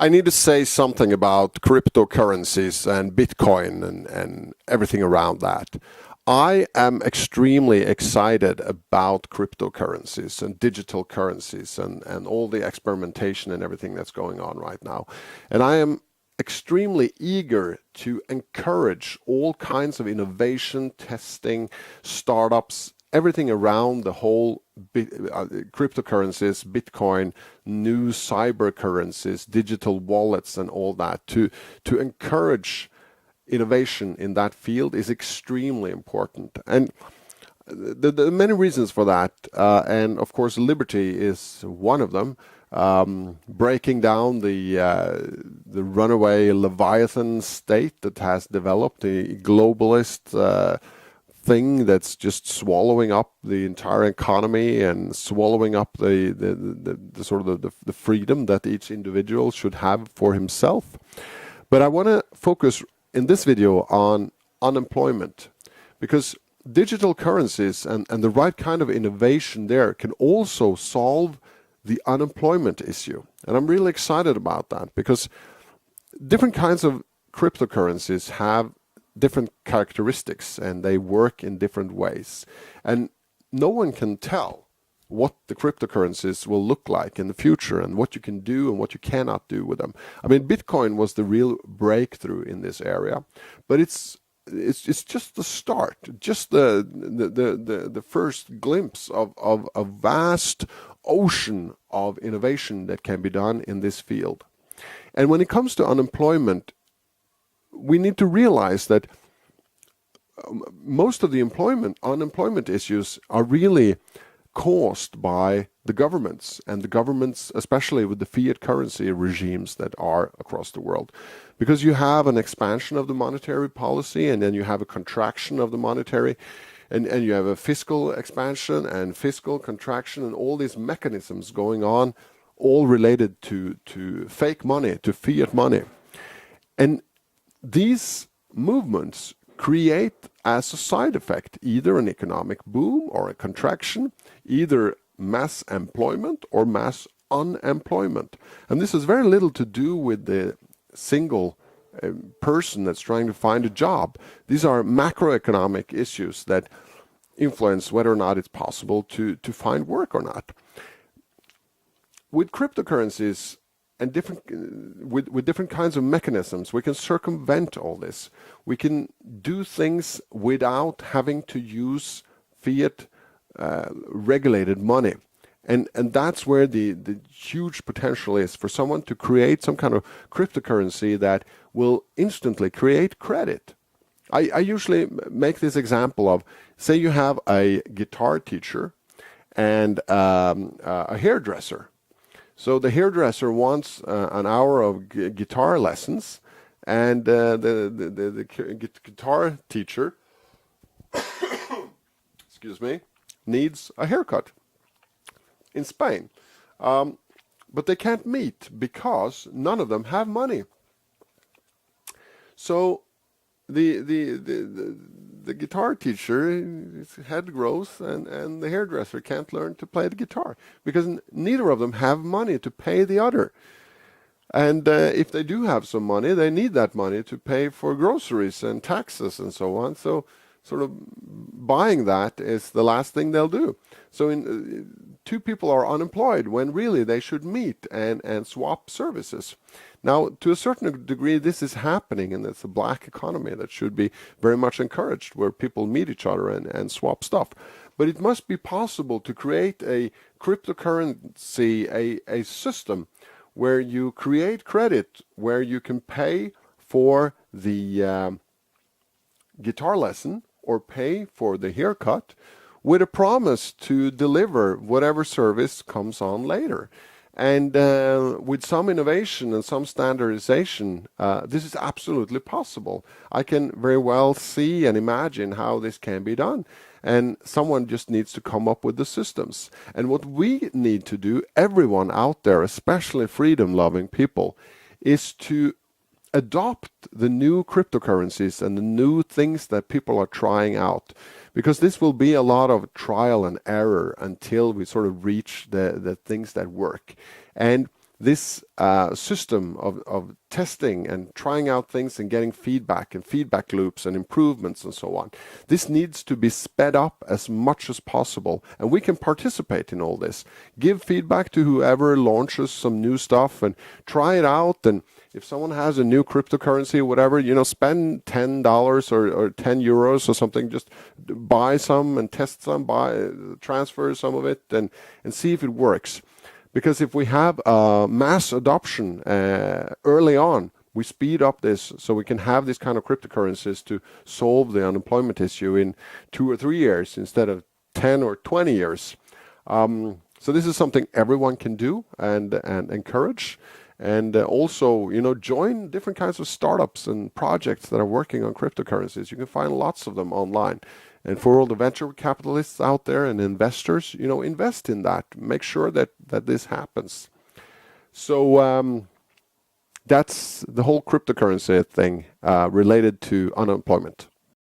I need to say something about cryptocurrencies and Bitcoin and everything around that. I am extremely excited about cryptocurrencies and digital currencies and all the experimentation and everything that's going on right now. And I am extremely eager to encourage all kinds of innovation, testing, startups, everything around the whole cryptocurrencies, Bitcoin, new cyber currencies, digital wallets and all that to encourage innovation in that field is extremely important. And there are many reasons for that. And of course, liberty is one of them. Breaking down the runaway Leviathan state that has developed, the globalist thing that's just swallowing up the entire economy and swallowing up the sort of the freedom that each individual should have for himself. But I want to focus in this video on unemployment, because digital currencies and the right kind of innovation there can also solve the unemployment issue. And I'm really excited about that, because different kinds of cryptocurrencies have different characteristics and they work in different ways. And no one can tell what the cryptocurrencies will look like in the future and what you can do and what you cannot do with them. I mean, Bitcoin was the real breakthrough in this area, but it's just the start, just the first glimpse of a vast ocean of innovation that can be done in this field. And when it comes to unemployment, we need to realize that most of the unemployment issues are really caused by the governments, and the governments, especially with the fiat currency regimes that are across the world. Because you have an expansion of the monetary policy, and then you have a contraction of the monetary, and you have a fiscal expansion and fiscal contraction, and all these mechanisms going on, all related to fake money, to fiat money. And these movements create as a side effect either an economic boom or a contraction, either mass employment or mass unemployment. And this has very little to do with the single person that's trying to find a job. These are macroeconomic issues that influence whether or not it's possible to find work or not. With cryptocurrencies and with different kinds of mechanisms, we can circumvent all this. We can do things without having to use fiat regulated money. And that's where the huge potential is for someone to create some kind of cryptocurrency that will instantly create credit. I usually make this example of, say you have a guitar teacher and a hairdresser. So the hairdresser wants an hour of guitar lessons, and the guitar teacher excuse me, needs a haircut in Spain. But they can't meet because none of them have money. So the guitar teacher, his head grows, and the hairdresser can't learn to play the guitar because neither of them have money to pay the other. And if they do have some money, they need that money to pay for groceries and taxes and so on. So sort of buying that is the last thing they'll do. So two people are unemployed when really they should meet and swap services. Now, to a certain degree, this is happening, and it's a black economy that should be very much encouraged, where people meet each other and swap stuff. But it must be possible to create a cryptocurrency, a system where you create credit, where you can pay for the guitar lesson or pay for the haircut with a promise to deliver whatever service comes on later. And with some innovation and some standardization, this is absolutely possible. I can very well see and imagine how this can be done. And someone just needs to come up with the systems. And what we need to do, everyone out there, especially freedom-loving people, is to adopt the new cryptocurrencies and the new things that people are trying out. Because this will be a lot of trial and error until we sort of reach the things that work. And this system of testing and trying out things and getting feedback and feedback loops and improvements and so on, this needs to be sped up as much as possible. And we can participate in all this. Give feedback to whoever launches some new stuff and try it out. And if someone has a new cryptocurrency or whatever, spend $10 or 10 euros or something, just buy some and test some, transfer some of it and see if it works. Because if we have mass adoption early on, we speed up this so we can have these kind of cryptocurrencies to solve the unemployment issue in 2 or 3 years instead of 10 or 20 years. So this is something everyone can do and encourage. And also, join different kinds of startups and projects that are working on cryptocurrencies. You can find lots of them online. And for all the venture capitalists out there and investors, invest in that. Make sure that this happens. So that's the whole cryptocurrency thing related to unemployment.